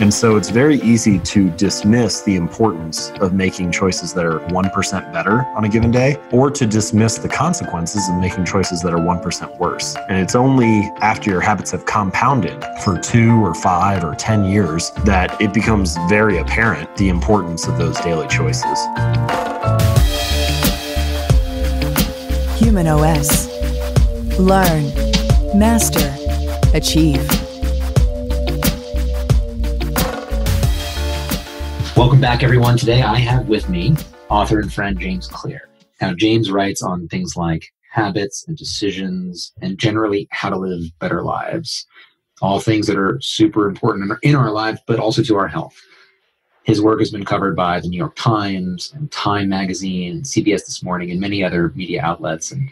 And so it's very easy to dismiss the importance of making choices that are 1% better on a given day, or to dismiss the consequences of making choices that are 1% worse. And it's only after your habits have compounded for 2 or 5 or 10 years that it becomes very apparent the importance of those daily choices. humanOS. Learn, master, achieve. Welcome back, everyone. Today I have with me author and friend James Clear. Now, James writes on things like habits and decisions and generally how to live better lives. All things that are super important in our lives, but also to our health. His work has been covered by the New York Times and Time Magazine, CBS This Morning, and many other media outlets. And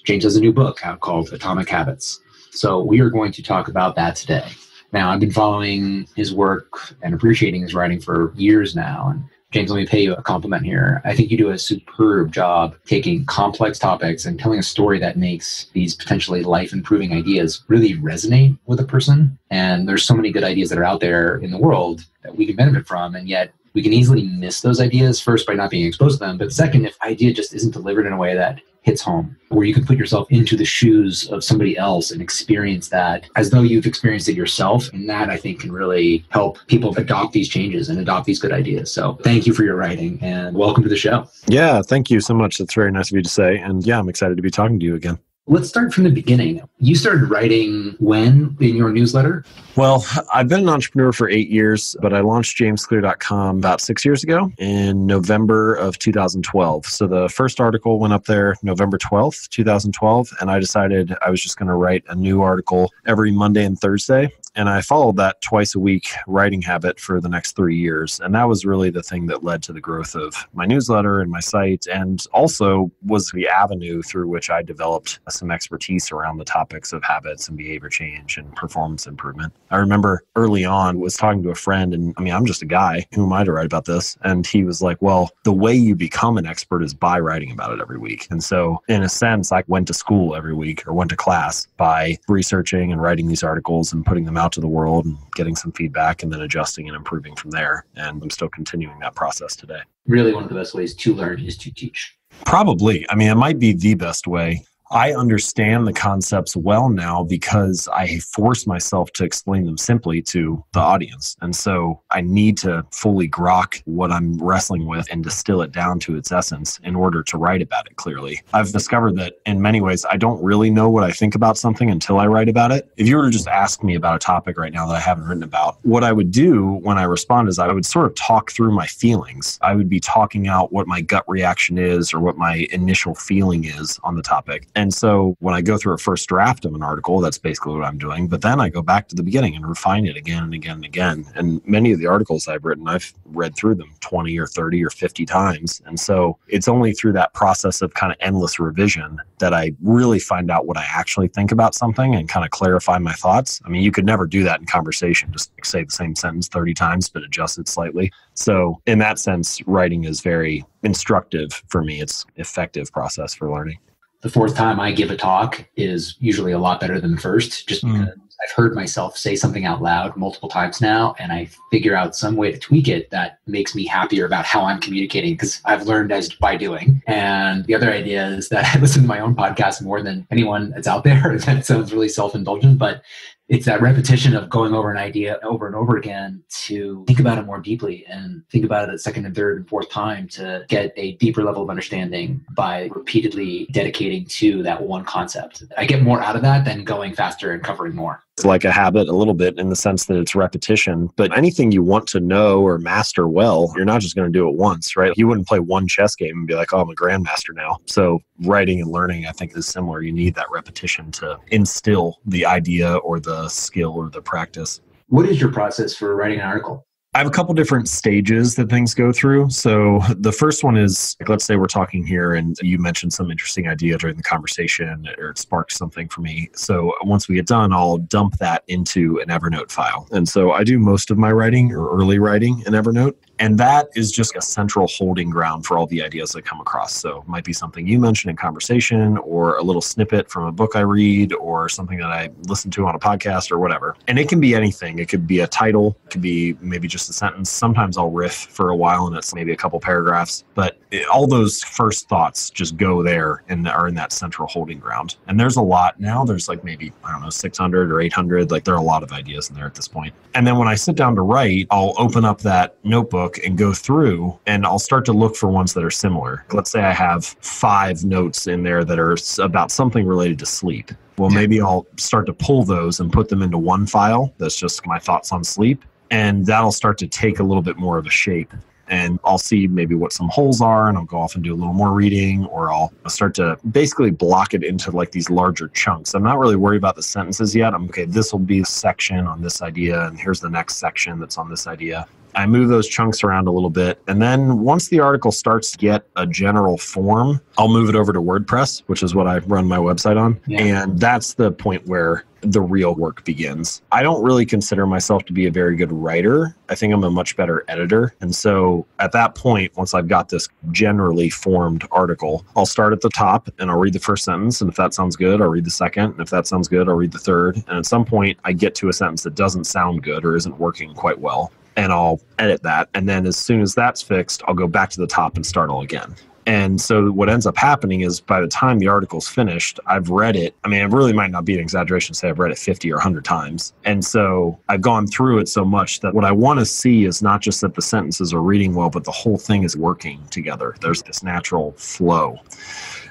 James has a new book out called Atomic Habits. So we are going to talk about that today. Now, I've been following his work and appreciating his writing for years now. And James, let me pay you a compliment here. I think you do a superb job taking complex topics and telling a story that makes these potentially life-improving ideas really resonate with a person. And there's so many good ideas that are out there in the world that we can benefit from, and yet we can easily miss those ideas, first by not being exposed to them, but second, if idea just isn't delivered in a way that hits home, where you can put yourself into the shoes of somebody else and experience that as though you've experienced it yourself. And that, I think, can really help people adopt these changes and adopt these good ideas. So thank you for your writing and welcome to the show. Yeah, thank you so much. That's very nice of you to say. And yeah, I'm excited to be talking to you again. Let's start from the beginning. You started writing when in your newsletter? Well, I've been an entrepreneur for 8 years, but I launched jamesclear.com about 6 years ago in November of 2012. So the first article went up there November 12th, 2012, and I decided I was just going to write a new article every Monday and Thursday. And I followed that twice a week writing habit for the next 3 years. And that was really the thing that led to the growth of my newsletter and my site, and also was the avenue through which I developed some expertise around the topics of habits and behavior change and performance improvement. I remember early on was talking to a friend, and I'm just a guy. Who am I to write about this? And he was like, well, the way you become an expert is by writing about it every week. And so in a sense, I went to school every week or went to class by researching and writing these articles and putting them out to the world and getting some feedback and then adjusting and improving from there. And I'm still continuing that process today. Really, one of the best ways to learn is to teach. Probably. It might be the best way. I understand the concepts well now because I force myself to explain them simply to the audience. And so I need to fully grok what I'm wrestling with and distill it down to its essence in order to write about it clearly. I've discovered that in many ways, I don't really know what I think about something until I write about it. If you were to just ask me about a topic right now that I haven't written about, what I would do when I respond is I would sort of talk through my feelings. I would be talking out what my gut reaction is or what my initial feeling is on the topic. And so when I go through a first draft of an article, that's basically what I'm doing. But then I go back to the beginning and refine it again and again and again. And many of the articles I've written, I've read through them 20 or 30 or 50 times. And so it's only through that process of kind of endless revision that I really find out what I actually think about something and kind of clarify my thoughts. You could never do that in conversation, just say the same sentence 30 times, but adjust it slightly. So in that sense, writing is very instructive for me. It's an effective process for learning. The fourth time I give a talk is usually a lot better than the first, just because I've heard myself say something out loud multiple times now, and I figure out some way to tweak it that makes me happier about how I'm communicating, because I've learned as by doing. And the other idea is that I listen to my own podcast more than anyone that's out there. That sounds really self-indulgent, but it's that repetition of going over an idea over and over again to think about it more deeply and think about it a second and third and fourth time to get a deeper level of understanding by repeatedly dedicating to that one concept. I get more out of that than going faster and covering more. It's like a habit a little bit in the sense that it's repetition, but anything you want to know or master well, you're not just going to do it once, right? You wouldn't play one chess game and be like, oh, I'm a grandmaster now. So writing and learning, I think, is similar. You need that repetition to instill the idea or the skill or the practice. What is your process for writing an article? I have a couple different stages that things go through. So the first one is, let's say we're talking here and you mentioned some interesting idea during the conversation or it sparked something for me. So once we get done, I'll dump that into an Evernote file. And so I do most of my writing or early writing in Evernote. And that is just a central holding ground for all the ideas I come across. So it might be something you mentioned in conversation, or a little snippet from a book I read, or something that I listen to on a podcast or whatever. And it can be anything. It could be a title. It could be maybe just a sentence. Sometimes I'll riff for a while and it's maybe a couple paragraphs. But all those first thoughts just go there and are in that central holding ground. And there's a lot now. There's like maybe, 600 or 800. Like there are a lot of ideas in there at this point. And then when I sit down to write, I'll open up that notebook and go through, and I'll start to look for ones that are similar. Let's say I have 5 notes in there that are about something related to sleep. Well, maybe I'll start to pull those and put them into one file that's just my thoughts on sleep. And that'll start to take a little bit more of a shape. And I'll see maybe what some holes are, and I'll go off and do a little more reading, or I'll start to basically block it into like these larger chunks. I'm not really worried about the sentences yet. This will be a section on this idea, and here's the next section that's on this idea. I move those chunks around a little bit. And then once the article starts to get a general form, I'll move it over to WordPress, which is what I run my website on. Yeah. And that's the point where the real work begins. I don't really consider myself to be a very good writer. I think I'm a much better editor. And so at that point, once I've got this generally formed article, I'll start at the top and I'll read the first sentence. And if that sounds good, I'll read the second. And if that sounds good, I'll read the third. And at some point, I get to a sentence that doesn't sound good or isn't working quite well, and I'll edit that. And then as soon as that's fixed, I'll go back to the top and start all again. And so what ends up happening is by the time the article's finished, I've read it. It really might not be an exaggeration to say I've read it 50 or 100 times. And so I've gone through it so much that what I want to see is not just that the sentences are reading well, but the whole thing is working together. There's this natural flow.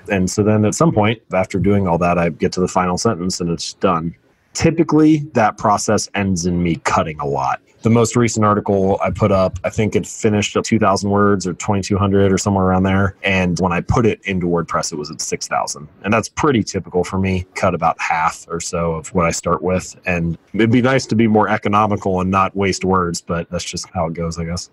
And so then at some point, after doing all that, I get to the final sentence and it's done. Typically, that process ends in me cutting a lot. The most recent article I put up, I think it finished at 2,000 words or 2,200 or somewhere around there. And when I put it into WordPress, it was at 6,000. And that's pretty typical for me. Cut about half or so of what I start with. And it'd be nice to be more economical and not waste words, but that's just how it goes, I guess.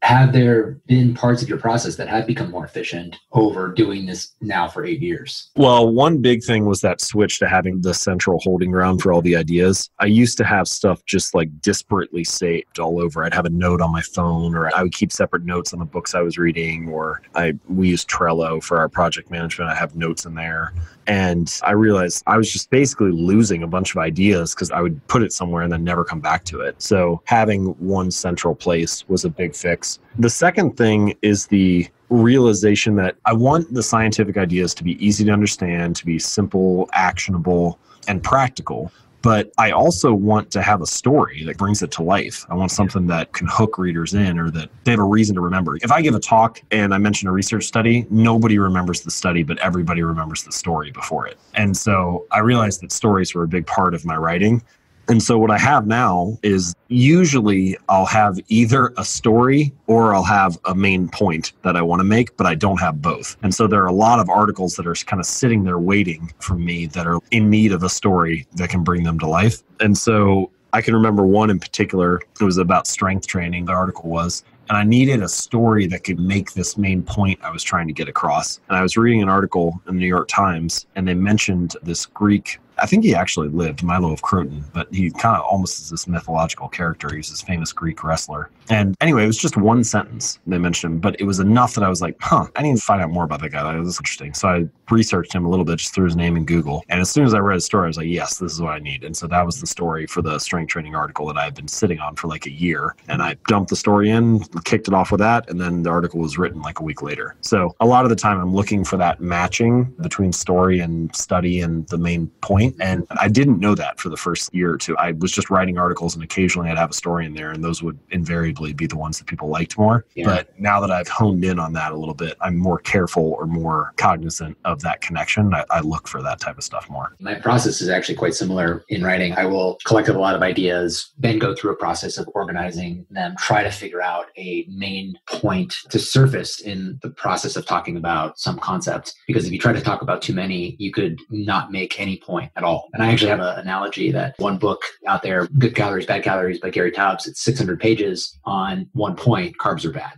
Have there been parts of your process that have become more efficient over doing this now for 8 years? Well, one big thing was that switch to having the central holding ground for all the ideas. I used to have stuff just like disparately saved all over. I'd have a note on my phone, or I would keep separate notes on the books I was reading, or we use Trello for our project management. I have notes in there. And I realized I was just basically losing a bunch of ideas because I would put it somewhere and then never come back to it. So having one central place was a big fix. The second thing is the realization that I want the scientific ideas to be easy to understand, to be simple, actionable, and practical. But I also want to have a story that brings it to life. I want something that can hook readers in, or that they have a reason to remember. If I give a talk and I mention a research study, nobody remembers the study, but everybody remembers the story before it. And so I realized that stories were a big part of my writing. And so what I have now is usually I'll have either a story or I'll have a main point that I want to make, but I don't have both. And so there are a lot of articles that are kind of sitting there waiting for me that are in need of a story that can bring them to life. And so I can remember one in particular. It was about strength training, the article was. And I needed a story that could make this main point I was trying to get across. And I was reading an article in the New York Times, and they mentioned this Greek, I think he actually lived, Milo of Croton, but he kind of almost is this mythological character. He's this famous Greek wrestler. And anyway, it was just one sentence they mentioned him, but it was enough that I was like, I need to find out more about that guy. That was interesting. So I researched him a little bit, just threw his name in Google. And as soon as I read his story, I was like, yes, this is what I need. And so that was the story for the strength training article that I had been sitting on for like a year. And I dumped the story in, kicked it off with that, and then the article was written like a week later. So a lot of the time I'm looking for that matching between story and study and the main point. And I didn't know that for the first year or two. I was just writing articles and occasionally I'd have a story in there, and those would invariably be the ones that people liked more. Yeah. But now that I've honed in on that a little bit, I'm more careful or more cognizant of that connection. I look for that type of stuff more. My process is actually quite similar in writing. I will collect a lot of ideas, then go through a process of organizing them, try to figure out a main point to surface in the process of talking about some concept. Because if you try to talk about too many, you could not make any point at all. And I actually have an analogy that one book out there, Good Calories, Bad Calories by Gary Taubes, it's 600 pages on one point, carbs are bad.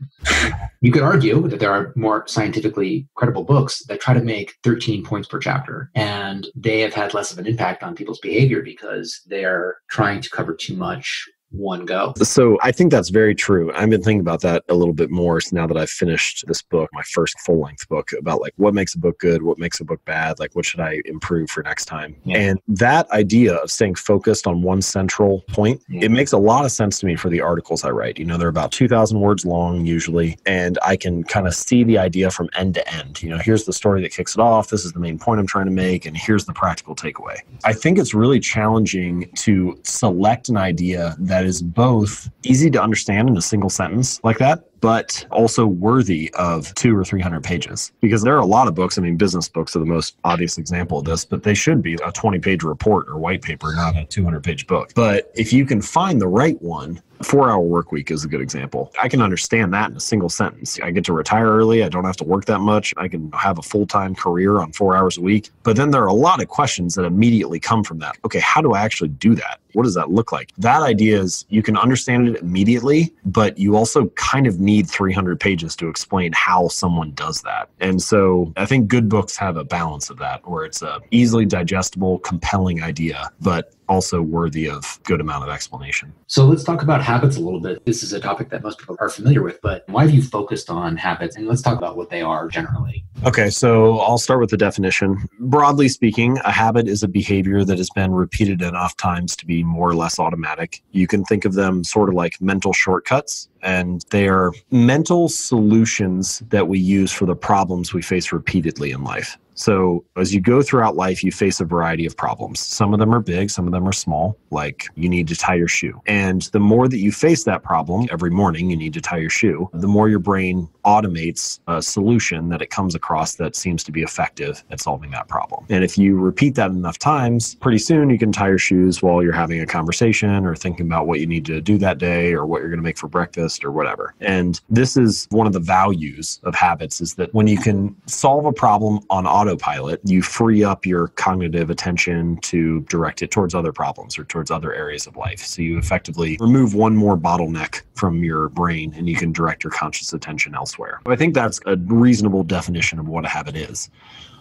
You could argue that there are more scientifically credible books that try to make 13 points per chapter, and they have had less of an impact on people's behavior because they're trying to cover too much one go? So I think that's very true. I've been thinking about that a little bit more now that I've finished this book, my first full-length book, about like what makes a book good, what makes a book bad, like what should I improve for next time. Yeah. And that idea of staying focused on one central point, it makes a lot of sense to me for the articles I write. You know, they're about 2,000 words long usually, and I can kind of see the idea from end to end. You know, here's the story that kicks it off, this is the main point I'm trying to make, and here's the practical takeaway. I think it's really challenging to select an idea that is both easy to understand in a single sentence like that, but also worthy of 200 or 300 pages. Because there are a lot of books, I mean, business books are the most obvious example of this, but they should be a 20-page report or white paper, not a 200-page book. But if you can find the right one, 4-Hour Workweek is a good example. I can understand that in a single sentence. I get to retire early. I don't have to work that much. I can have a full-time career on 4 hours a week. But then there are a lot of questions that immediately come from that. Okay, how do I actually do that? What does that look like? That idea is you can understand it immediately, but you also kind of need 300 pages to explain how someone does that. And so I think good books have a balance of that, where it's a easily digestible, compelling idea, but also worthy of good amount of explanation. So let's talk about habits a little bit. This is a topic that most people are familiar with, but why have you focused on habits? And let's talk about what they are generally. Okay, so I'll start with the definition. Broadly speaking, a habit is a behavior that has been repeated enough times to be more or less automatic. You can think of them sort of like mental shortcuts, and they are mental solutions that we use for the problems we face repeatedly in life. So as you go throughout life, you face a variety of problems. Some of them are big, some of them are small, like you need to tie your shoe. And the more that you face that problem, every morning you need to tie your shoe, the more your brain automates a solution that it comes across that seems to be effective at solving that problem. And if you repeat that enough times, pretty soon you can tie your shoes while you're having a conversation or thinking about what you need to do that day or what you're going to make for breakfast or whatever. And this is one of the values of habits, is that when you can solve a problem on autopilot, you free up your cognitive attention to direct it towards other problems or towards other areas of life. So you effectively remove one more bottleneck from your brain and you can direct your conscious attention elsewhere. I think that's a reasonable definition of what a habit is.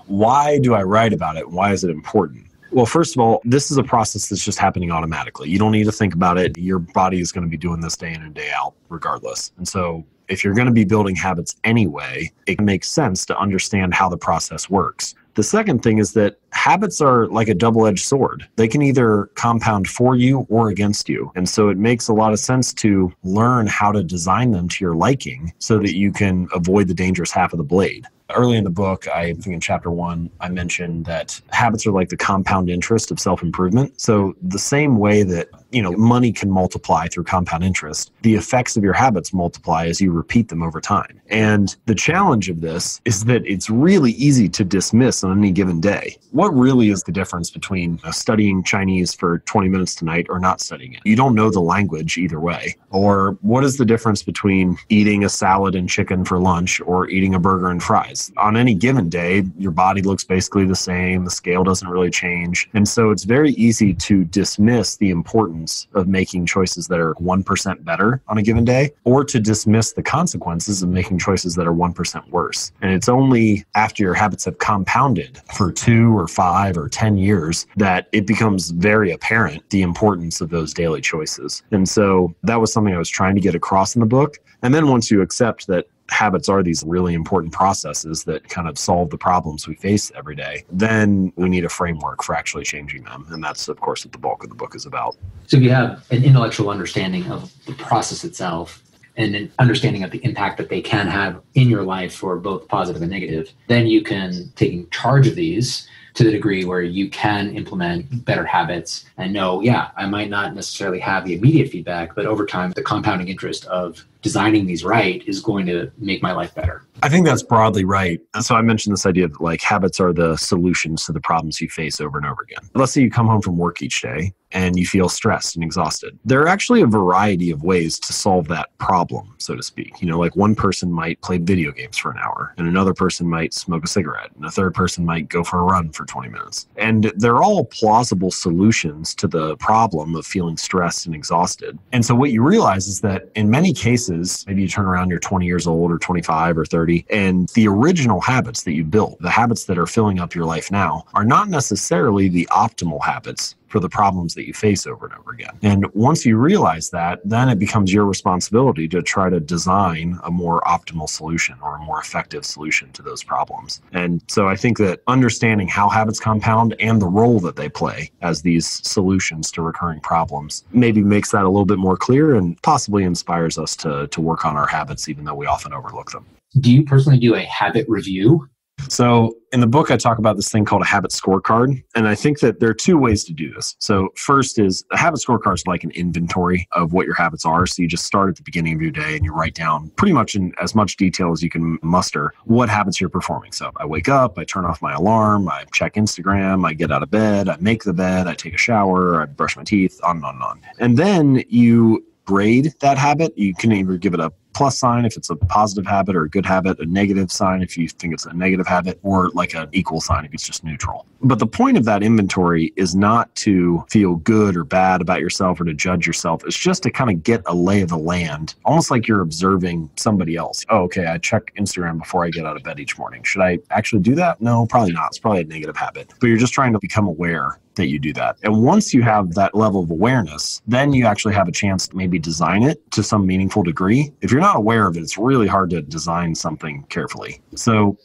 Why do I write about it? Why is it important? Well, first of all, this is a process that's just happening automatically. You don't need to think about it. Your body is going to be doing this day in and day out regardless. And so if you're going to be building habits anyway, it makes sense to understand how the process works. The second thing is that habits are like a double-edged sword. They can either compound for you or against you. And so it makes a lot of sense to learn how to design them to your liking so that you can avoid the dangerous half of the blade. Early in the book, I think in chapter 1, I mentioned that habits are like the compound interest of self-improvement. So the same way that, money can multiply through compound interest, the effects of your habits multiply as you repeat them over time. And the challenge of this is that it's really easy to dismiss on any given day. What really is the difference between studying Chinese for 20 minutes tonight or not studying it? You don't know the language either way. Or what is the difference between eating a salad and chicken for lunch or eating a burger and fries? On any given day, your body looks basically the same. The scale doesn't really change. And so it's very easy to dismiss the importance of making choices that are 1% better on a given day, or to dismiss the consequences of making choices that are 1% worse. And it's only after your habits have compounded for 2 or 5 or 10 years that it becomes very apparent the importance of those daily choices. And so that was something I was trying to get across in the book. And then once you accept that habits are these really important processes that kind of solve the problems we face every day, then we need a framework for actually changing them. And that's, of course, what the bulk of the book is about. So if you have an intellectual understanding of the process itself and an understanding of the impact that they can have in your life for both positive and negative, then you can take charge of these to the degree where you can implement better habits and know, I might not necessarily have the immediate feedback, but over time, the compounding interest of designing these right is going to make my life better. I think that's broadly right. And so I mentioned this idea that like habits are the solutions to the problems you face over and over again. Let's say you come home from work each day and you feel stressed and exhausted. There are actually a variety of ways to solve that problem, so to speak. Like one person might play video games for an hour, and another person might smoke a cigarette, and a third person might go for a run for 20 minutes. And they're all plausible solutions to the problem of feeling stressed and exhausted. And so what you realize is that in many cases, maybe you turn around, you're 20 years old or 25 or 30, and the original habits that you built, the habits that are filling up your life now, are not necessarily the optimal habits for the problems that you face over and over again. And once you realize that, then it becomes your responsibility to try to design a more optimal solution or a more effective solution to those problems. And so I think that understanding how habits compound and the role that they play as these solutions to recurring problems maybe makes that a little bit more clear and possibly inspires us to work on our habits, even though we often overlook them. Do you personally do a habit review? So in the book, I talk about this thing called a habit scorecard. And I think that there are two ways to do this. So first is a habit scorecard is like an inventory of what your habits are. So you just start at the beginning of your day and you write down pretty much in as much detail as you can muster what habits you're performing. So I wake up, I turn off my alarm, I check Instagram, I get out of bed, I make the bed, I take a shower, I brush my teeth, on and on and on. And then you grade that habit. You can either give it a plus sign if it's a positive habit or a good habit, a negative sign if you think it's a negative habit, or like an equal sign if it's just neutral. But the point of that inventory is not to feel good or bad about yourself or to judge yourself. It's just to kind of get a lay of the land, almost like you're observing somebody else. Oh, okay, I check Instagram before I get out of bed each morning. Should I actually do that? No, probably not. It's probably a negative habit. But you're just trying to become aware that you do that. And once you have that level of awareness, then you actually have a chance to maybe design it to some meaningful degree. If you're not aware of it, it's really hard to design something carefully. So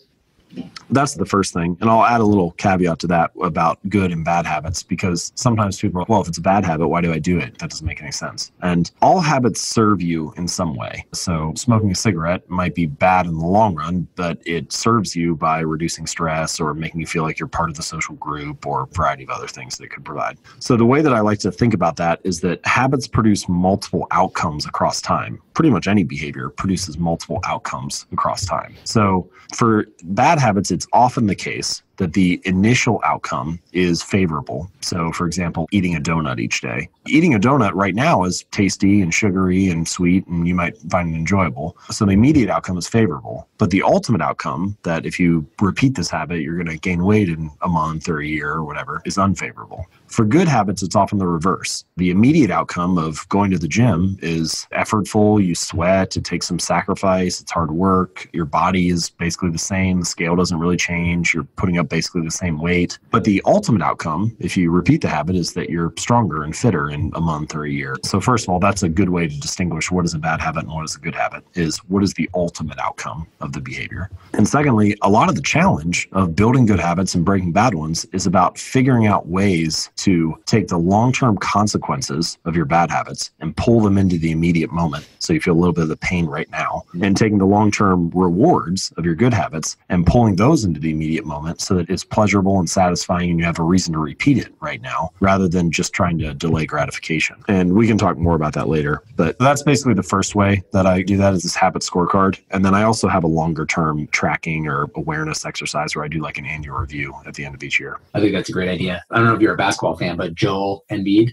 that's the first thing. And I'll add a little caveat to that about good and bad habits, because sometimes people are like, well, if it's a bad habit, why do I do it? That doesn't make any sense. And all habits serve you in some way. So smoking a cigarette might be bad in the long run, but it serves you by reducing stress or making you feel like you're part of the social group or a variety of other things that it could provide. So the way that I like to think about that is that habits produce multiple outcomes across time. Pretty much any behavior produces multiple outcomes across time. So for bad habits, it's often the case that the initial outcome is favorable. So for example, eating a donut each day. Eating a donut right now is tasty and sugary and sweet, and you might find it enjoyable. So the immediate outcome is favorable. But the ultimate outcome, that if you repeat this habit, you're going to gain weight in a month or a year or whatever, is unfavorable. For good habits, it's often the reverse. The immediate outcome of going to the gym is effortful, you sweat, it takes some sacrifice, it's hard work, your body is basically the same, the scale doesn't really change, you're putting up basically the same weight. But the ultimate outcome, if you repeat the habit, is that you're stronger and fitter in a month or a year. So first of all, that's a good way to distinguish what is a bad habit and what is a good habit, is what is the ultimate outcome of the behavior. And secondly, a lot of the challenge of building good habits and breaking bad ones is about figuring out ways to take the long-term consequences of your bad habits and pull them into the immediate moment, so you feel a little bit of the pain right now, and taking the long-term rewards of your good habits and pulling those into the immediate moment so that it's pleasurable and satisfying and you have a reason to repeat it right now, rather than just trying to delay gratification. And we can talk more about that later, but that's basically the first way that I do that, is this habit scorecard. And then I also have a longer-term tracking or awareness exercise where I do like an annual review at the end of each year. I think that's a great idea. I don't know if you're a basketball fan, but Joel Embiid,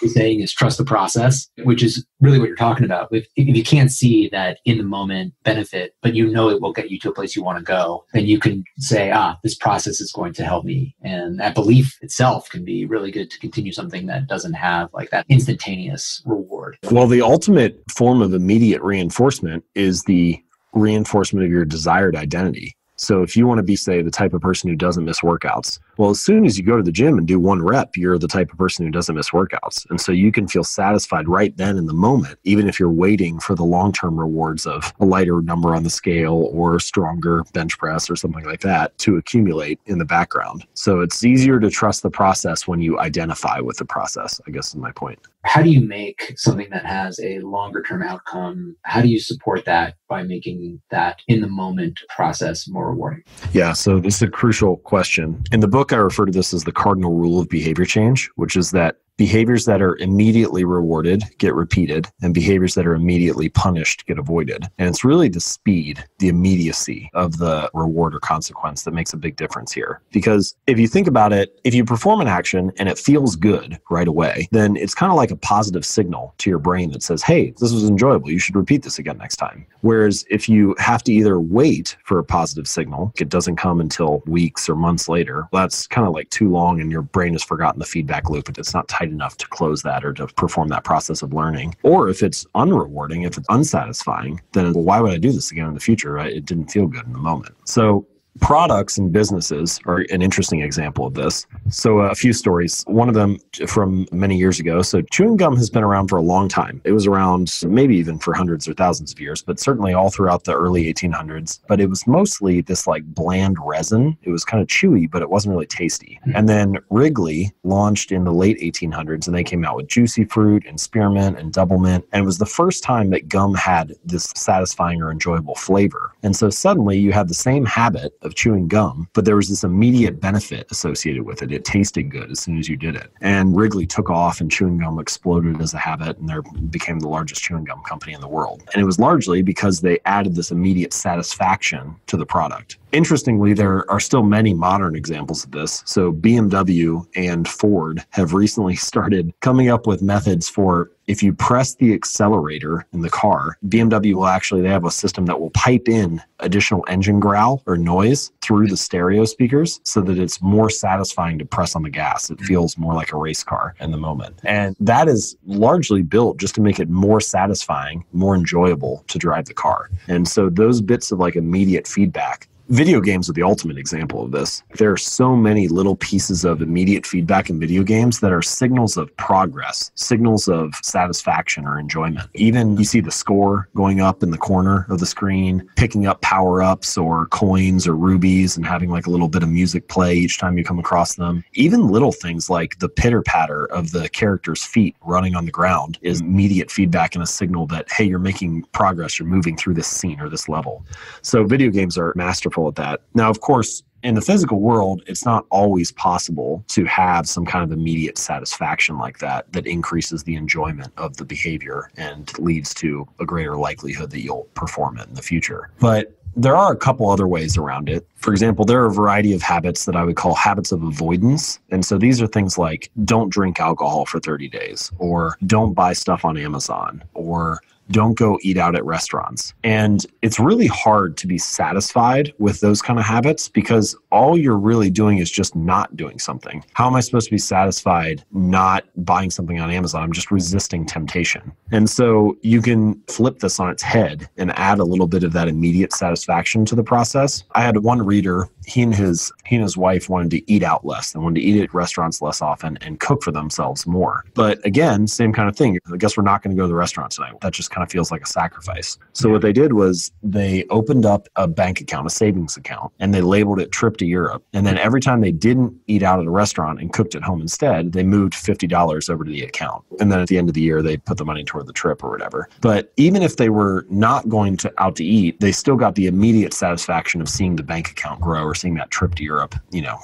is saying is trust the process, which is really what you're talking about. If you can't see that in the moment benefit, but you know it will get you to a place you want to go, then you can say, this process is going to help me. And that belief itself can be really good to continue something that doesn't have like that instantaneous reward. Well, the ultimate form of immediate reinforcement is the reinforcement of your desired identity. So if you want to be, say, the type of person who doesn't miss workouts, well, as soon as you go to the gym and do one rep, you're the type of person who doesn't miss workouts. And so you can feel satisfied right then in the moment, even if you're waiting for the long-term rewards of a lighter number on the scale or a stronger bench press or something like that to accumulate in the background. So it's easier to trust the process when you identify with the process, I guess is my point. How do you make something that has a longer term outcome? How do you support that by making that in the moment process more rewarding? Yeah, so this is a crucial question. In the book, I refer to this as the cardinal rule of behavior change, which is that behaviors that are immediately rewarded get repeated, and behaviors that are immediately punished get avoided. And it's really the speed, the immediacy of the reward or consequence that makes a big difference here. Because if you think about it, if you perform an action and it feels good right away, then it's kind of like a positive signal to your brain that says, hey, this was enjoyable. You should repeat this again next time. Whereas if you have to either wait for a positive signal, it doesn't come until weeks or months later, that's kind of like too long and your brain has forgotten the feedback loop. It's not tight enough to close that or to perform that process of learning. Or if it's unrewarding, if it's unsatisfying, then why would I do this again in the future? Right? It didn't feel good in the moment. So Products and businesses are an interesting example of this. So a few stories, one of them from many years ago. So chewing gum has been around for a long time. It was around maybe even for hundreds or thousands of years, but certainly all throughout the early 1800s. But it was mostly this like bland resin. It was kind of chewy, but it wasn't really tasty. And then Wrigley launched in the late 1800s, and they came out with juicy fruit and spearmint and double mint. And it was the first time that gum had this satisfying or enjoyable flavor. And so suddenly you had the same habit of chewing gum, but there was this immediate benefit associated with it. It tasted good as soon as you did it. And Wrigley took off, and chewing gum exploded as a habit, and they became the largest chewing gum company in the world. And it was largely because they added this immediate satisfaction to the product. Interestingly, there are still many modern examples of this. So BMW and Ford have recently started coming up with methods for if you press the accelerator in the car, BMW will actually, they have a system that will pipe in additional engine growl or noise through the stereo speakers so that it's more satisfying to press on the gas. It feels more like a race car in the moment. And that is largely built just to make it more satisfying, more enjoyable to drive the car. And so those bits of like immediate feedback. Video games are the ultimate example of this. There are so many little pieces of immediate feedback in video games that are signals of progress, signals of satisfaction or enjoyment. Even you see the score going up in the corner of the screen, picking up power-ups or coins or rubies and having like a little bit of music play each time you come across them. Even little things like the pitter-patter of the character's feet running on the ground is immediate feedback and a signal that, hey, you're making progress, you're moving through this scene or this level. So video games are masterful at that. Now, of course, in the physical world, it's not always possible to have some kind of immediate satisfaction like that increases the enjoyment of the behavior and leads to a greater likelihood that you'll perform it in the future. But there are a couple other ways around it. For example, there are a variety of habits that I would call habits of avoidance. And so these are things like don't drink alcohol for 30 days, or don't buy stuff on Amazon, or don't go eat out at restaurants. And it's really hard to be satisfied with those kind of habits because all you're really doing is just not doing something. How am I supposed to be satisfied not buying something on Amazon? I'm just resisting temptation. And so you can flip this on its head and add a little bit of that immediate satisfaction to the process. I had one reader, he and his wife wanted to eat out less. They wanted to eat at restaurants less often and cook for themselves more. But again, same kind of thing. I guess we're not going to go to the restaurant tonight. That just kind of feels like a sacrifice. So what they did was they opened up a bank account, a savings account, and they labeled it trip to Europe. And then every time they didn't eat out at a restaurant and cooked at home instead, they moved $50 over to the account. And then at the end of the year, they put the money toward the trip or whatever. But even if they were not going out to eat, they still got the immediate satisfaction of seeing the bank account grow or seeing that trip to Europe,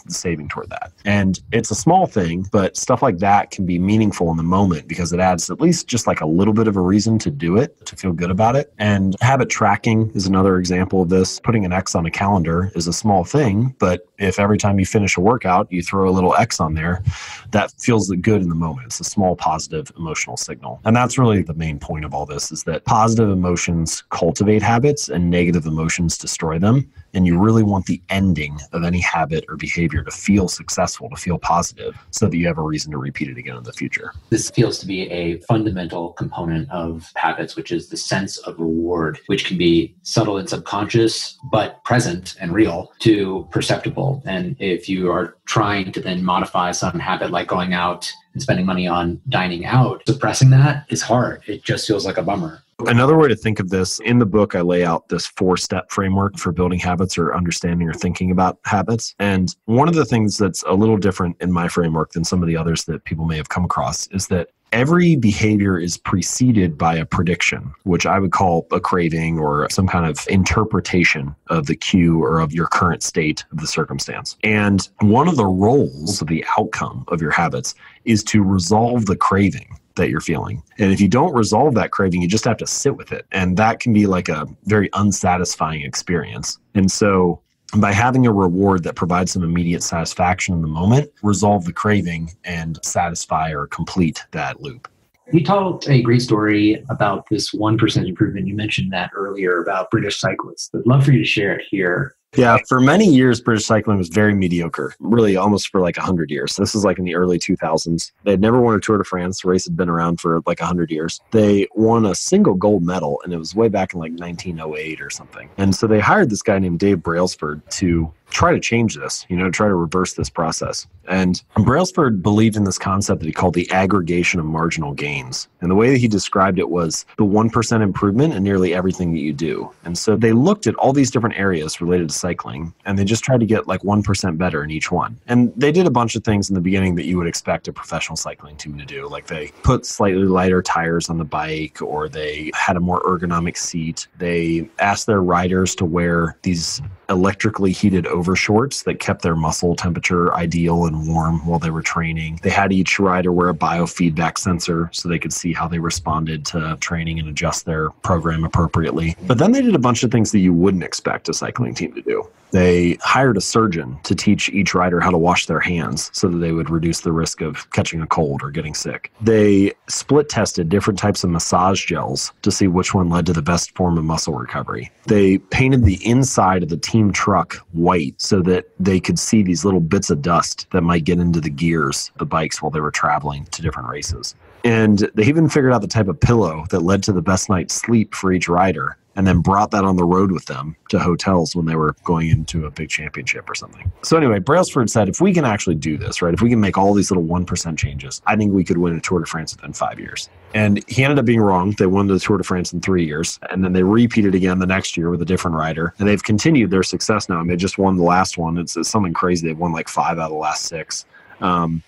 saving toward that. And it's a small thing, but stuff like that can be meaningful in the moment because it adds at least just like a little bit of a reason to do it, to feel good about it. And habit tracking is another example of this. Putting an X on a calendar is a small thing, but if every time you finish a workout, you throw a little X on there, that feels good in the moment. It's a small positive emotional signal. And that's really the main point of all this, is that positive emotions cultivate habits and negative emotions destroy them. And you really want the ending of any habit or behavior to feel successful, to feel positive, so that you have a reason to repeat it again in the future. This feels to be a fundamental component of habits, which is the sense of reward, which can be subtle and subconscious, but present and real to perceptible. And if you are trying to then modify some habit like going out and spending money on dining out, suppressing that is hard. It just feels like a bummer. Another way to think of this, in the book, I lay out this 4-step framework for building habits or understanding or thinking about habits. And one of the things that's a little different in my framework than some of the others that people may have come across is that every behavior is preceded by a prediction, which I would call a craving or some kind of interpretation of the cue or of your current state of the circumstance. And one of the roles of the outcome of your habits is to resolve the craving that you're feeling. And if you don't resolve that craving, you just have to sit with it. And that can be like a very unsatisfying experience. And so by having a reward that provides some immediate satisfaction in the moment, resolve the craving and satisfy or complete that loop. You told a great story about this 1% improvement. You mentioned that earlier about British cyclists. I'd love for you to share it here. Yeah, for many years, British cycling was very mediocre, really almost for like 100 years. This is like in the early 2000s. They had never won a Tour de France. The race had been around for like 100 years. They won a single gold medal, and it was way back in like 1908 or something. And so they hired this guy named Dave Brailsford to try to change this, try to reverse this process. And Brailsford believed in this concept that he called the aggregation of marginal gains. And the way that he described it was the 1% improvement in nearly everything that you do. And so they looked at all these different areas related to cycling, and they just tried to get like 1% better in each one. And they did a bunch of things in the beginning that you would expect a professional cycling team to do. Like they put slightly lighter tires on the bike, or they had a more ergonomic seat. They asked their riders to wear these electrically heated overshorts that kept their muscle temperature ideal and warm while they were training. They had each rider wear a biofeedback sensor so they could see how they responded to training and adjust their program appropriately. But then they did a bunch of things that you wouldn't expect a cycling team to do. They hired a surgeon to teach each rider how to wash their hands so that they would reduce the risk of catching a cold or getting sick. They split tested different types of massage gels to see which one led to the best form of muscle recovery. They painted the inside of the team truck white so that they could see these little bits of dust that might get into the gears of the bikes while they were traveling to different races. And they even figured out the type of pillow that led to the best night's sleep for each rider, and then brought that on the road with them to hotels when they were going into a big championship or something. So anyway, Brailsford said, if we can actually do this, right, if we can make all these little 1% changes, I think we could win a Tour de France within 5 years. And he ended up being wrong. They won the Tour de France in 3 years, and then they repeated again the next year with a different rider. And they've continued their success now, and they just won the last one. It's something crazy. They've won like 5 out of the last 6.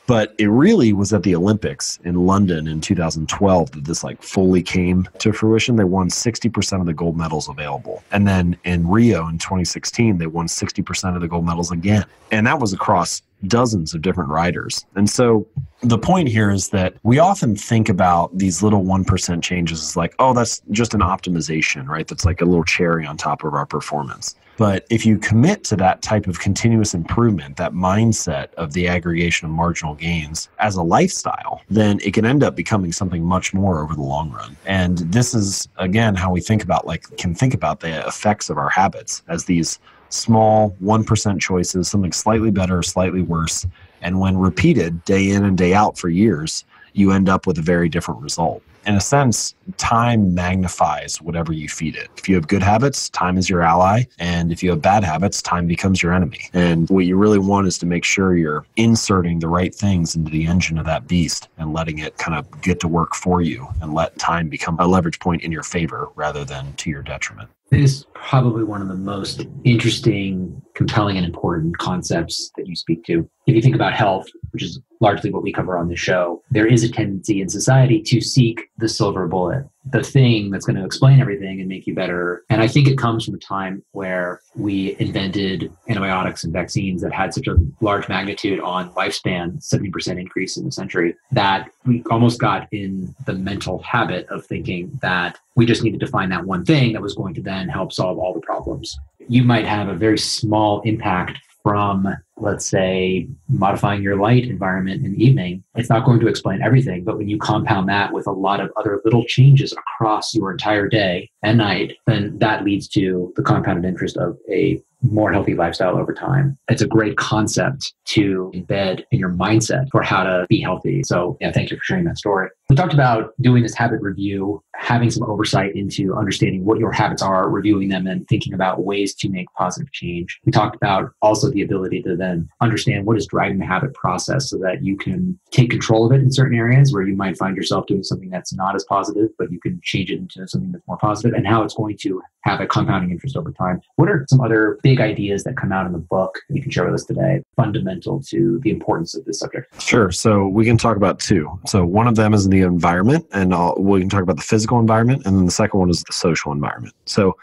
But it really was at the Olympics in London in 2012 that this like fully came to fruition. They won 60% of the gold medals available. And then in Rio in 2016, they won 60% of the gold medals again. And that was across dozens of different riders. And so the point here is that we often think about these little 1% changes as like, oh, that's just an optimization, right? That's like a little cherry on top of our performance. But if you commit to that type of continuous improvement, that mindset of the aggregation of marginal gains as a lifestyle, then it can end up becoming something much more over the long run. And this is, again, how we think about the effects of our habits as these small 1% choices, something slightly better, slightly worse. And when repeated day in and day out for years, you end up with a very different result. In a sense, time magnifies whatever you feed it. If you have good habits, time is your ally. And if you have bad habits, time becomes your enemy. And what you really want is to make sure you're inserting the right things into the engine of that beast and letting it kind of get to work for you and let time become a leverage point in your favor rather than to your detriment. It is probably one of the most interesting, compelling, and important concepts that you speak to. If you think about health, which is largely what we cover on the show, there is a tendency in society to seek the silver bullet, the thing that's going to explain everything and make you better. And I think it comes from a time where we invented antibiotics and vaccines that had such a large magnitude on lifespan, 70% increase in a century, that we almost got in the mental habit of thinking that we just needed to find that one thing that was going to then help solve all the problems. You might have a very small impact from, let's say, modifying your light environment in the evening. It's not going to explain everything, but when you compound that with a lot of other little changes across your entire day and night, then that leads to the compounded interest of a more healthy lifestyle over time. It's a great concept to embed in your mindset for how to be healthy. So yeah, thank you for sharing that story. We talked about doing this habit review, having some oversight into understanding what your habits are, reviewing them, and thinking about ways to make positive change. We talked about also the ability to then understand what is driving the habit process so that you can take control of it in certain areas where you might find yourself doing something that's not as positive, but you can change it into something that's more positive, and how it's going to have a compounding interest over time. What are some other big ideas that come out in the book that you can share with us today, fundamental to the importance of this subject? Sure. So we can talk about two. So one of them is the environment, and we can talk about the physical environment, and then the second one is the social environment. So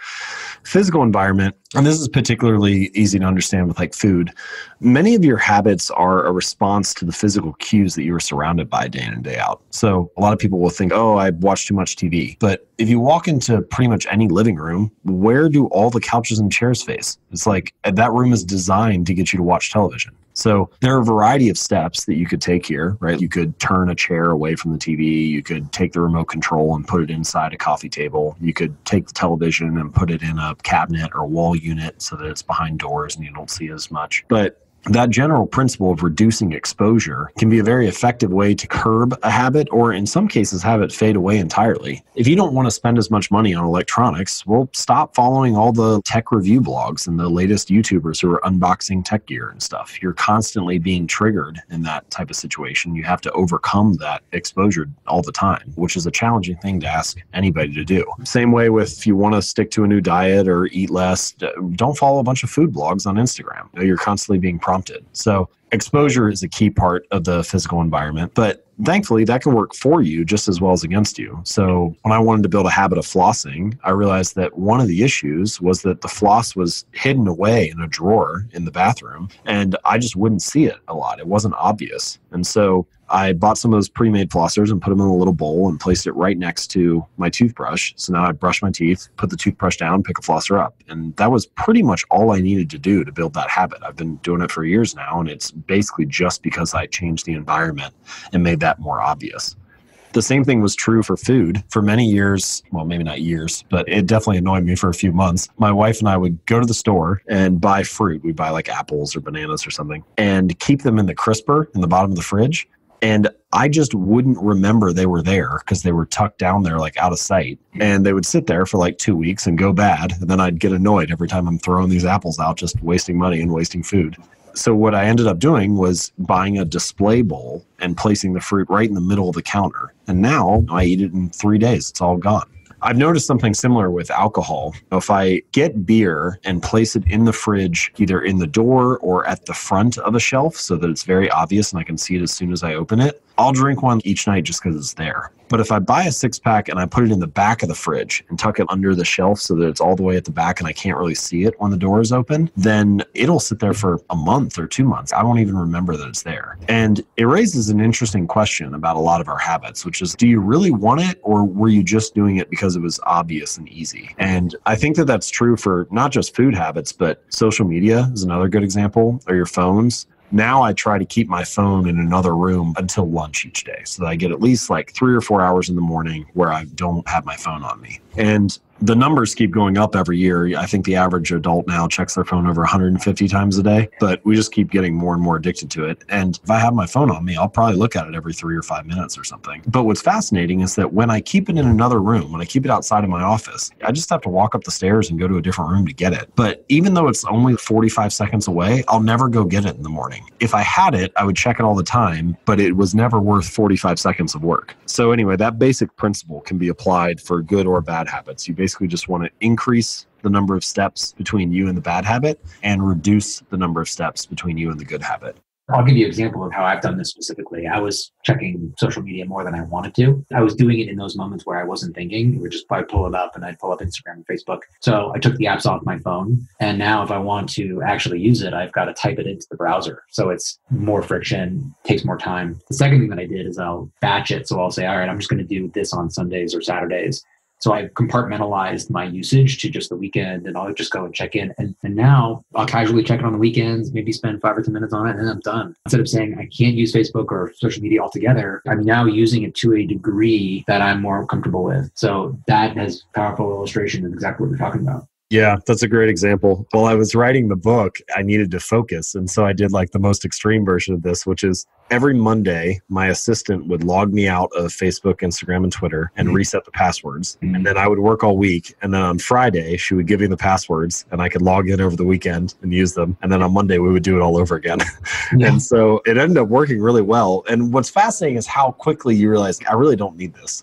physical environment, and this is particularly easy to understand with like food. Many of your habits are a response to the physical cues that you are surrounded by day in and day out. So a lot of people will think, oh, I watch too much TV. But if you walk into pretty much any living room, where do all the couches and chairs face? It's like that room is designed to get you to watch television. So there are a variety of steps that you could take here, right? You could turn a chair away from the TV. You could take the remote control and put it inside a coffee table. You could take the television and put it in a cabinet or wall unit so that it's behind doors and you don't see as much. But That general principle of reducing exposure can be a very effective way to curb a habit, or in some cases have it fade away entirely. If you don't want to spend as much money on electronics, well, stop following all the tech review blogs and the latest YouTubers who are unboxing tech gear and stuff. You're constantly being triggered in that type of situation. You have to overcome that exposure all the time, which is a challenging thing to ask anybody to do. Same way with if you want to stick to a new diet or eat less, don't follow a bunch of food blogs on Instagram. You're constantly being prompted. So exposure is a key part of the physical environment, but thankfully that can work for you just as well as against you. So when I wanted to build a habit of flossing, I realized that one of the issues was that the floss was hidden away in a drawer in the bathroom, and I just wouldn't see it a lot. It wasn't obvious. And so I bought some of those pre-made flossers and put them in a little bowl and placed it right next to my toothbrush. So now I brush my teeth, put the toothbrush down, pick a flosser up. And that was pretty much all I needed to do to build that habit. I've been doing it for years now, and it's basically just because I changed the environment and made that more obvious. The same thing was true for food. For many years, well, maybe not years, but it definitely annoyed me for a few months. My wife and I would go to the store and buy fruit. We'd buy like apples or bananas or something and keep them in the crisper in the bottom of the fridge. And I just wouldn't remember they were there because they were tucked down there like out of sight. And they would sit there for like 2 weeks and go bad. And then I'd get annoyed every time I'm throwing these apples out, just wasting money and wasting food. So what I ended up doing was buying a display bowl and placing the fruit right in the middle of the counter. And now I eat it in 3 days. It's all gone. I've noticed something similar with alcohol. If I get beer and place it in the fridge, either in the door or at the front of a shelf so that it's very obvious and I can see it as soon as I open it, I'll drink one each night just because it's there. But if I buy a 6-pack and I put it in the back of the fridge and tuck it under the shelf so that it's all the way at the back and I can't really see it when the door is open, then it'll sit there for a month or 2 months. I won't even remember that it's there. And it raises an interesting question about a lot of our habits, which is, do you really want it, or were you just doing it because it was obvious and easy? And I think that that's true for not just food habits, but social media is another good example, or your phones. Now I try to keep my phone in another room until lunch each day so that I get at least like 3 or 4 hours in the morning where I don't have my phone on me. And the numbers keep going up every year. I think the average adult now checks their phone over 150 times a day, but we just keep getting more and more addicted to it. And if I have my phone on me, I'll probably look at it every 3 or 5 minutes or something. But what's fascinating is that when I keep it in another room, when I keep it outside of my office, I just have to walk up the stairs and go to a different room to get it. But even though it's only 45 seconds away, I'll never go get it in the morning. If I had it, I would check it all the time, but it was never worth 45 seconds of work. So anyway, that basic principle can be applied for good or bad habits. You basically just want to increase the number of steps between you and the bad habit and reduce the number of steps between you and the good habit. I'll give you an example of how I've done this specifically. I was checking social media more than I wanted to. I was doing it in those moments where I wasn't thinking. It would just, I'd pull it up and I'd pull up Instagram and Facebook. So I took the apps off my phone. And now if I want to actually use it, I've got to type it into the browser. So it's more friction, takes more time. The second thing that I did is I'll batch it. So I'll say, all right, I'm just going to do this on Sundays or Saturdays. So I compartmentalized my usage to just the weekend, and I'll just go and check in. And now I'll casually check it on the weekends, maybe spend 5 or 10 minutes on it, and then I'm done. Instead of saying I can't use Facebook or social media altogether, I'm now using it to a degree that I'm more comfortable with. So that has powerful illustration of exactly what we're talking about. Yeah, that's a great example. While I was writing the book, I needed to focus. And so I did like the most extreme version of this, which is every Monday, my assistant would log me out of Facebook, Instagram, and Twitter and reset the passwords. And then I would work all week. And then on Friday, she would give me the passwords and I could log in over the weekend and use them. And then on Monday, we would do it all over again. And so it ended up working really well. And what's fascinating is how quickly you realize, I really don't need this.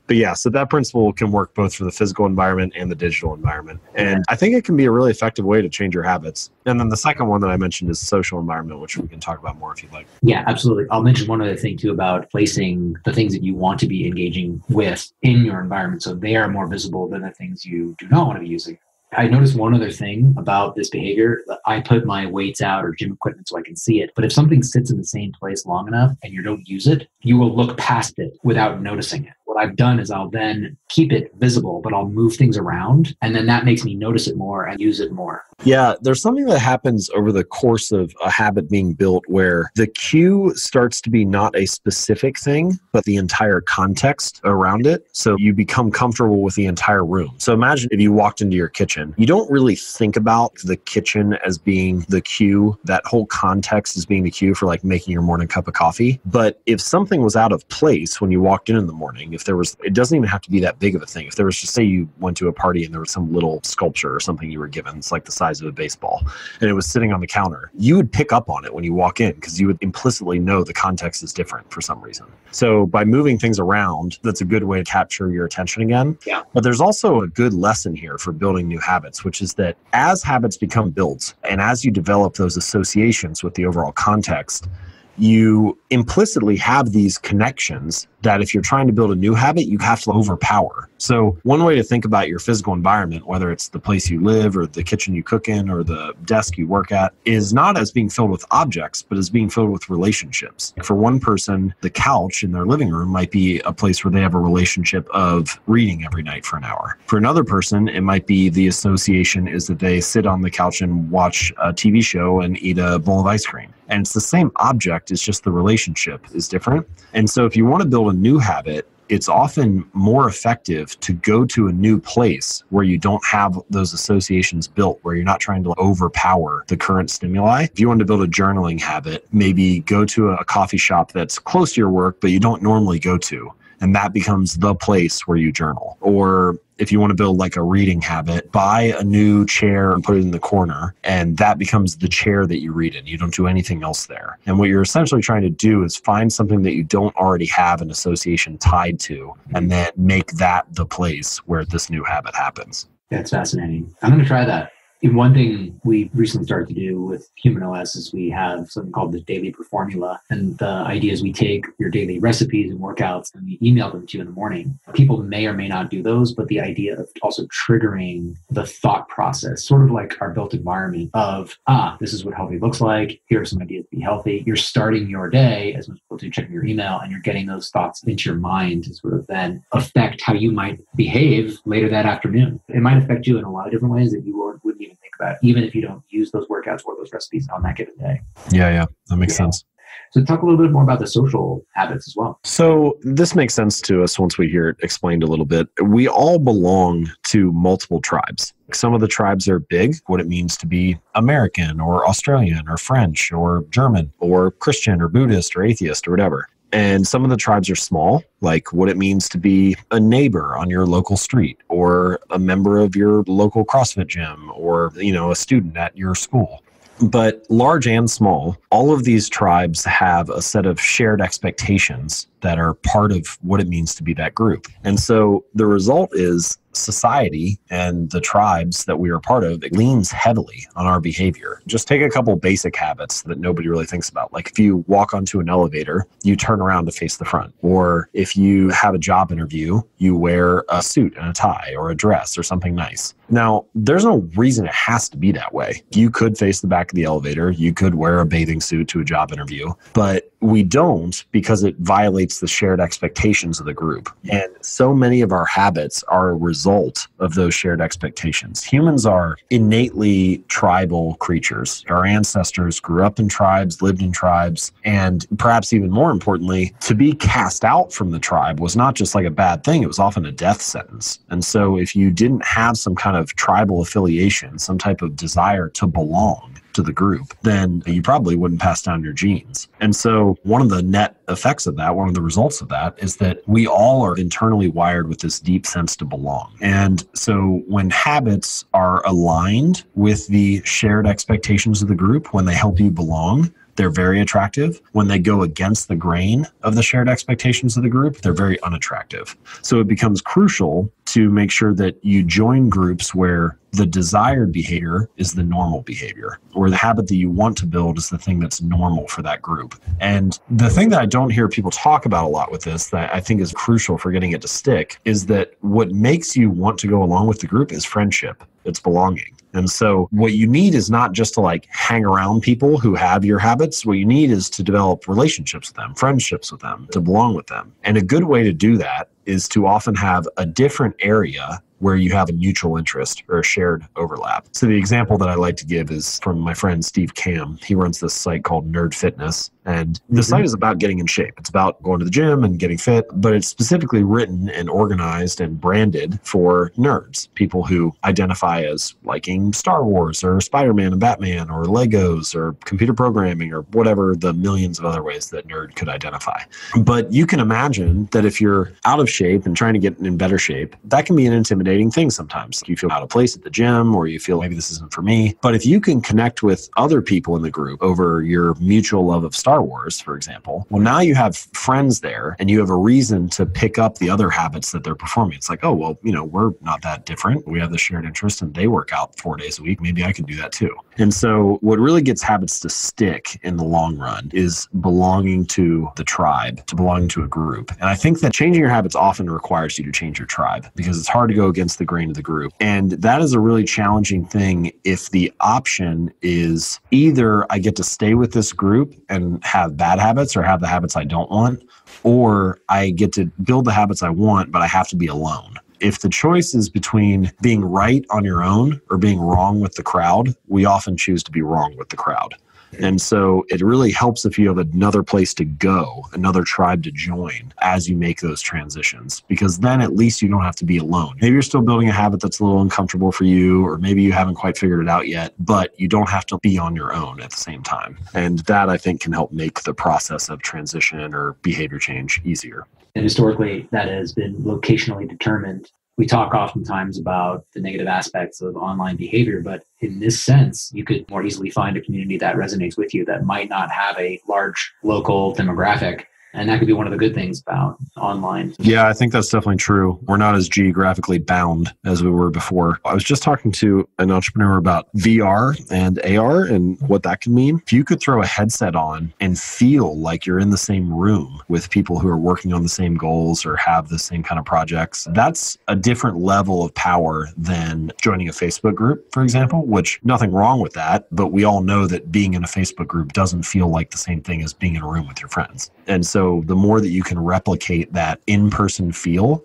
But yeah, so that principle can work both for the physical environment and the digital environment. And I think it can be a really effective way to change your habits. And then the second one that I mentioned is social environment, which we can talk about more if you'd like. Yeah, absolutely. I'll mention one other thing too about placing the things that you want to be engaging with in your environment so they are more visible than the things you do not want to be using. I noticed one other thing about this behavior. I put my weights out or gym equipment so I can see it. But if something sits in the same place long enough and you don't use it, you will look past it without noticing it. what I've done is I'll then keep it visible, but I'll move things around. And then that makes me notice it more and use it more. Yeah, there's something that happens over the course of a habit being built where the cue starts to be not a specific thing, but the entire context around it. So you become comfortable with the entire room. So imagine if you walked into your kitchen, you don't really think about the kitchen as being the cue, that whole context as being the cue for like making your morning cup of coffee. But if something was out of place when you walked in the morning, if there was, it doesn't even have to be that big of a thing. If there was just, say you went to a party and there was some little sculpture or something you were given, it's like the size of a baseball, and it was sitting on the counter, you would pick up on it when you walk in because you would implicitly know the context is different for some reason. So by moving things around, that's a good way to capture your attention again. Yeah. But there's also a good lesson here for building new habits, which is that as habits become built and as you develop those associations with the overall context, you implicitly have these connections that if you're trying to build a new habit, you have to overpower. So one way to think about your physical environment, whether it's the place you live or the kitchen you cook in or the desk you work at, is not as being filled with objects, but as being filled with relationships. For one person, the couch in their living room might be a place where they have a relationship of reading every night for an hour. For another person, it might be the association is that they sit on the couch and watch a TV show and eat a bowl of ice cream. And it's the same object, it's just the relationship is different. And so if you want to build a new habit, it's often more effective to go to a new place where you don't have those associations built, where you're not trying to overpower the current stimuli. If you want to build a journaling habit, maybe go to a coffee shop that's close to your work, but you don't normally go to. And that becomes the place where you journal. Or if you want to build like a reading habit, buy a new chair and put it in the corner. And that becomes the chair that you read in. You don't do anything else there. And what you're essentially trying to do is find something that you don't already have an association tied to, and then make that the place where this new habit happens. That's fascinating. I'm going to try that. One thing we recently started to do with humanOS is we have something called the daily formula. And the idea is we take your daily recipes and workouts and we email them to you in the morning. People may or may not do those, but the idea of also triggering the thought process, sort of like our built environment of, this is what healthy looks like. Here are some ideas to be healthy. You're starting your day, as most people do, checking your email, and you're getting those thoughts into your mind to sort of then affect how you might behave later that afternoon. It might affect you in a lot of different ways that you wouldn't even think about, even if you don't use those workouts or those recipes on that given day. Yeah, that makes sense. So talk a little bit more about the social habits as well. So this makes sense to us once we hear it explained a little bit. We all belong to multiple tribes. Some of the tribes are big, what it means to be American or Australian or French or German or Christian or Buddhist or atheist or whatever. And some of the tribes are small, like what it means to be a neighbor on your local street or a member of your local CrossFit gym or, a student at your school. But large and small, all of these tribes have a set of shared expectations that are part of what it means to be that group. And so the result is society and the tribes that we are part of, it leans heavily on our behavior. Just take a couple basic habits that nobody really thinks about. Like if you walk onto an elevator, you turn around to face the front. Or if you have a job interview, you wear a suit and a tie or a dress or something nice. Now, there's no reason it has to be that way. You could face the back of the elevator. You could wear a bathing suit to a job interview, but we don't because it violates the shared expectations of the group. And so many of our habits are a result of those shared expectations. Humans are innately tribal creatures. Our ancestors grew up in tribes, lived in tribes, and perhaps even more importantly, to be cast out from the tribe was not just like a bad thing, it was often a death sentence. And so if you didn't have some kind of tribal affiliation, some type of desire to belong to the group, then you probably wouldn't pass down your genes. And so one of the net effects of that, one of the results of that is that we all are internally wired with this deep sense to belong. And so when habits are aligned with the shared expectations of the group, when they help you belong, they're very attractive. When they go against the grain of the shared expectations of the group, they're very unattractive. So it becomes crucial to make sure that you join groups where the desired behavior is the normal behavior, or the habit that you want to build is the thing that's normal for that group. And the thing that I don't hear people talk about a lot with this that I think is crucial for getting it to stick is that what makes you want to go along with the group is friendship. It's belonging. And so what you need is not just to like hang around people who have your habits. What you need is to develop relationships with them, friendships with them, to belong with them. And a good way to do that is to often have a different area where you have a mutual interest or a shared overlap. So the example that I like to give is from my friend Steve Cam. He runs this site called Nerd Fitness, and the site is about getting in shape. It's about going to the gym and getting fit, but it's specifically written and organized and branded for nerds, people who identify as liking Star Wars or Spider-Man and Batman or Legos or computer programming or whatever the millions of other ways that nerd could identify. But you can imagine that if you're out of shape and trying to get in better shape, that can be an intimidating thing sometimes. You feel out of place at the gym, or you feel maybe this isn't for me. But if you can connect with other people in the group over your mutual love of Star Wars, for example, well, now you have friends there and you have a reason to pick up the other habits that they're performing. It's like, oh, well, we're not that different. We have the shared interest and they work out 4 days a week. Maybe I can do that too. And so what really gets habits to stick in the long run is belonging to the tribe, to belonging to a group. And I think that changing your habits often requires you to change your tribe because it's hard to go against the grain of the group. And that is a really challenging thing if the option is either I get to stay with this group and have bad habits or have the habits I don't want, or I get to build the habits I want, but I have to be alone. If the choice is between being right on your own or being wrong with the crowd, we often choose to be wrong with the crowd. And so it really helps if you have another place to go, another tribe to join as you make those transitions, because then at least you don't have to be alone. Maybe you're still building a habit that's a little uncomfortable for you, or maybe you haven't quite figured it out yet, but you don't have to be on your own at the same time. And that, I think, can help make the process of transition or behavior change easier. And historically, that has been locationally determined. We talk oftentimes about the negative aspects of online behavior, but in this sense, you could more easily find a community that resonates with you that might not have a large local demographic. And that could be one of the good things about online. Yeah, I think that's definitely true. We're not as geographically bound as we were before. I was just talking to an entrepreneur about VR and AR and what that can mean. If you could throw a headset on and feel like you're in the same room with people who are working on the same goals or have the same kind of projects, that's a different level of power than joining a Facebook group, for example, which nothing wrong with that. But we all know that being in a Facebook group doesn't feel like the same thing as being in a room with your friends. And so the more that you can replicate that in-person feel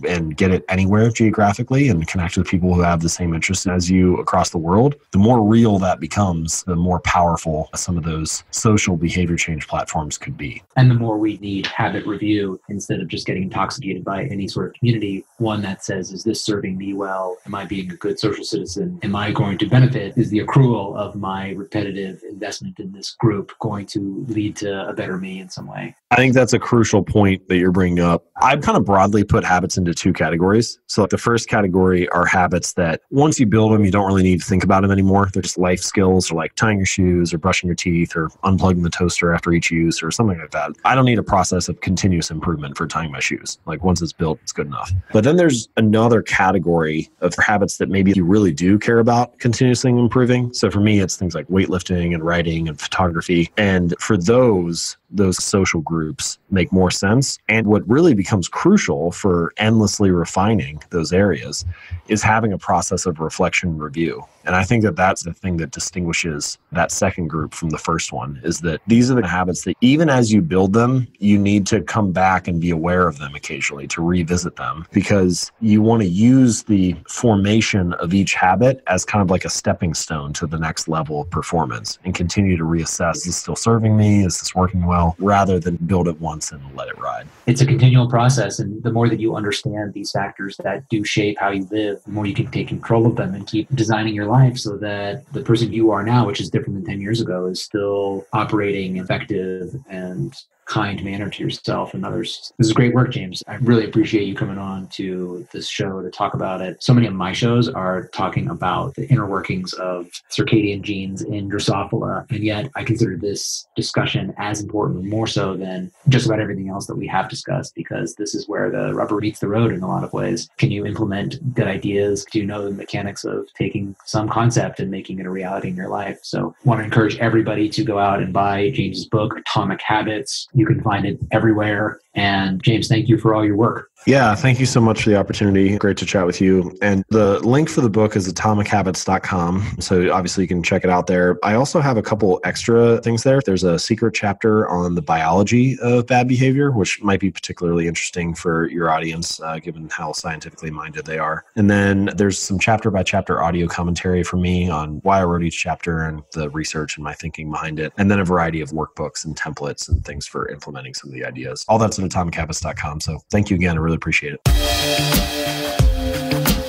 and get it anywhere geographically and connect with people who have the same interests as you across the world, the more real that becomes, the more powerful some of those social behavior change platforms could be. And the more we need habit review instead of just getting intoxicated by any sort of community, one that says, is this serving me well? Am I being a good social citizen? Am I going to benefit? Is the accrual of my repetitive investment in this group going to lead to a better me in some way? I think that's a crucial point that you're bringing up. I've kind of broadly put habits into two categories. So the first category are habits that once you build them, you don't really need to think about them anymore. They're just life skills, or like tying your shoes or brushing your teeth or unplugging the toaster after each use or something like that. I don't need a process of continuous improvement for tying my shoes. Like once it's built, it's good enough. But then there's another category of habits that maybe you really do care about continuously improving. So for me, it's things like weightlifting and writing and photography. And for those social groups make more sense. And what really becomes crucial for endlessly refining those areas is having a process of reflection and review. And I think that that's the thing that distinguishes that second group from the first one, is that these are the habits that even as you build them, you need to come back and be aware of them occasionally, to revisit them, because you want to use the formation of each habit as kind of like a stepping stone to the next level of performance and continue to reassess, is this still serving me? Is this working well? Rather than build it once and let it ride. It's a continual process. And the more that you understand these factors that do shape how you live, the more you can take control of them and keep designing your life so that the person you are now, which is different than 10 years ago, is still operating effective and kind manner to yourself and others. This is great work, James. I really appreciate you coming on to this show to talk about it. So many of my shows are talking about the inner workings of circadian genes in Drosophila, and yet I consider this discussion as important, more so than just about everything else that we have discussed, because this is where the rubber meets the road in a lot of ways. Can you implement good ideas? Do you know the mechanics of taking some concept and making it a reality in your life? So I want to encourage everybody to go out and buy James's book, Atomic Habits. You can find it everywhere. And James, thank you for all your work. Yeah, thank you so much for the opportunity. Great to chat with you. And the link for the book is atomichabits.com. So obviously you can check it out there. I also have a couple extra things there. There's a secret chapter on the biology of with bad behavior, which might be particularly interesting for your audience, given how scientifically minded they are. And then there's some chapter by chapter audio commentary from me on why I wrote each chapter and the research and my thinking behind it. And then a variety of workbooks and templates and things for implementing some of the ideas. All that's at atomichabits.com. So thank you again. I really appreciate it.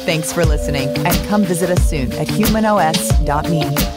Thanks for listening, and come visit us soon at humanOS.me.